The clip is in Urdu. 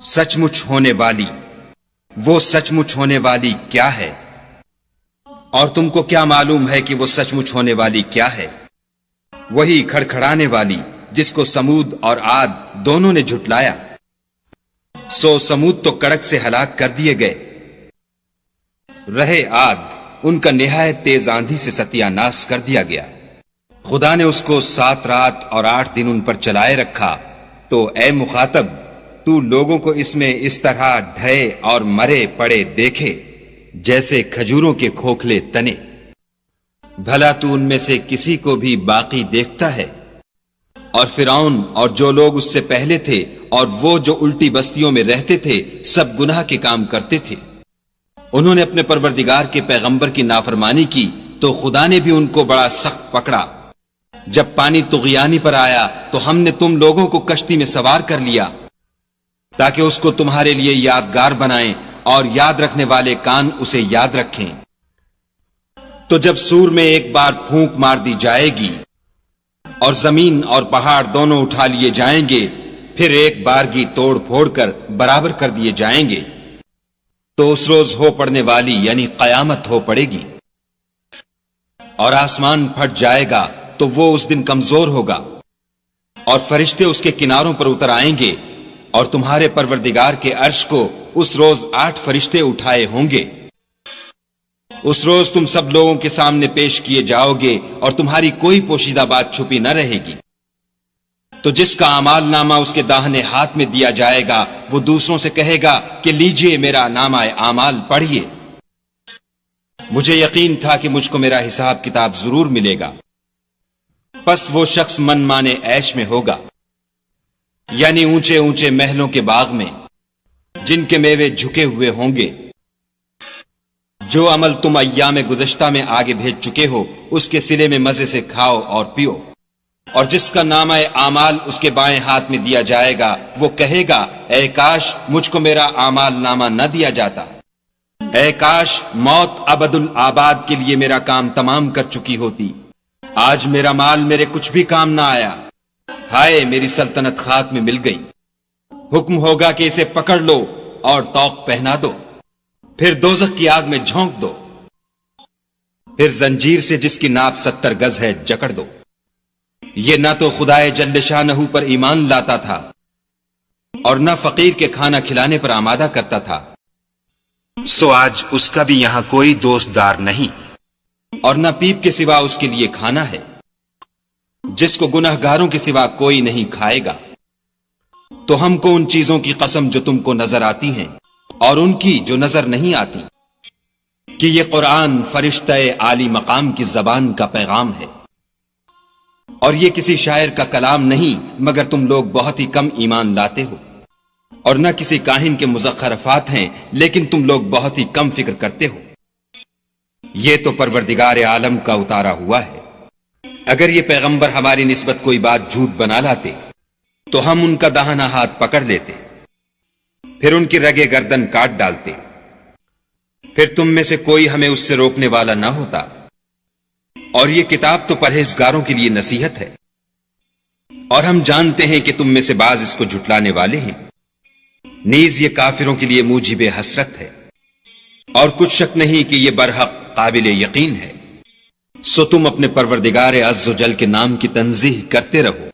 سچ مچ ہونے والی، وہ سچ مچ ہونے والی کیا ہے؟ اور تم کو کیا معلوم ہے کہ وہ سچ مچ ہونے والی کیا ہے؟ وہی کھڑکھڑانے والی جس کو سمود اور عاد دونوں نے جھٹلایا۔ سو سمود تو کڑک سے ہلاک کر دیے گئے، رہے عاد ان کا نہایت تیز آندھی سے ستیہ ناش کر دیا گیا۔ خدا نے اس کو 7 رات اور 8 دن ان پر چلائے رکھا۔ تو اے مخاطب، تو لوگوں کو اس میں اس طرح ڈھئے اور مرے پڑے دیکھے جیسے کھجوروں کے کھوکھلے تنے۔ بھلا تو ان میں سے کسی کو بھی باقی دیکھتا ہے؟ اور فرعون اور جو لوگ اس سے پہلے تھے اور وہ جو الٹی بستیوں میں رہتے تھے سب گناہ کے کام کرتے تھے۔ انہوں نے اپنے پروردگار کے پیغمبر کی نافرمانی کی تو خدا نے بھی ان کو بڑا سخت پکڑا۔ جب پانی طغیانی پر آیا تو ہم نے تم لوگوں کو کشتی میں سوار کر لیا تاکہ اس کو تمہارے لیے یادگار بنائیں اور یاد رکھنے والے کان اسے یاد رکھیں۔ تو جب سور میں ایک بار پھونک مار دی جائے گی اور زمین اور پہاڑ دونوں اٹھا لیے جائیں گے، پھر ایک بارگی توڑ پھوڑ کر برابر کر دیے جائیں گے، تو اس روز ہو پڑنے والی یعنی قیامت ہو پڑے گی، اور آسمان پھٹ جائے گا تو وہ اس دن کمزور ہوگا، اور فرشتے اس کے کناروں پر اتر آئیں گے، اور تمہارے پروردگار کے عرش کو اس روز 8 فرشتے اٹھائے ہوں گے۔ اس روز تم سب لوگوں کے سامنے پیش کیے جاؤ گے اور تمہاری کوئی پوشیدہ بات چھپی نہ رہے گی۔ تو جس کا اعمال نامہ اس کے داہنے ہاتھ میں دیا جائے گا وہ دوسروں سے کہے گا کہ لیجئے میرا نامہ اعمال پڑھیے۔ مجھے یقین تھا کہ مجھ کو میرا حساب کتاب ضرور ملے گا۔ پس وہ شخص من مانے عیش میں ہوگا، یعنی اونچے اونچے محلوں کے باغ میں جن کے میوے جھکے ہوئے ہوں گے۔ جو عمل تم ایام گزشتہ میں آگے بھیج چکے ہو اس کے صلے میں مزے سے کھاؤ اور پیو۔ اور جس کا نامہ اعمال اس کے بائیں ہاتھ میں دیا جائے گا وہ کہے گا اے کاش مجھ کو میرا اعمال نامہ نہ دیا جاتا، اے کاش موت ابد الآباد کے لیے میرا کام تمام کر چکی ہوتی۔ آج میرا مال میرے کچھ بھی کام نہ آیا، ہائے میری سلطنت خاک میں مل گئی۔ حکم ہوگا کہ اسے پکڑ لو اور طوق پہنا دو، پھر دوزخ کی آگ میں جھونک دو، پھر زنجیر سے جس کی ناپ 70 گز ہے جکڑ دو۔ یہ نہ تو خدائے جل شانہ پر ایمان لاتا تھا اور نہ فقیر کے کھانا کھلانے پر آمادہ کرتا تھا، سو آج اس کا بھی یہاں کوئی دوست دار نہیں، اور نہ پیپ کے سوا اس کے لیے کھانا ہے، جس کو گناہ گاروں کے سوا کوئی نہیں کھائے گا۔ تو ہم کو ان چیزوں کی قسم جو تم کو نظر آتی ہیں اور ان کی جو نظر نہیں آتی کہ یہ قرآن فرشتہ عالی مقام کی زبان کا پیغام ہے، اور یہ کسی شاعر کا کلام نہیں، مگر تم لوگ بہت ہی کم ایمان لاتے ہو، اور نہ کسی کاہن کے مزخرفات ہیں لیکن تم لوگ بہت ہی کم فکر کرتے ہو۔ یہ تو پروردگار عالم کا اتارا ہوا ہے۔ اگر یہ پیغمبر ہماری نسبت کوئی بات جھوٹ بنا لاتے تو ہم ان کا داہنا ہاتھ پکڑ لیتے، پھر ان کی رگے گردن کاٹ ڈالتے، پھر تم میں سے کوئی ہمیں اس سے روکنے والا نہ ہوتا۔ اور یہ کتاب تو پرہیزگاروں کے لیے نصیحت ہے، اور ہم جانتے ہیں کہ تم میں سے بعض اس کو جھٹلانے والے ہیں، نیز یہ کافروں کے لیے موجب حسرت ہے، اور کچھ شک نہیں کہ یہ برحق قابل یقین ہے۔ سو تم اپنے پروردگار عز و جل کے نام کی تنزیہ کرتے رہو۔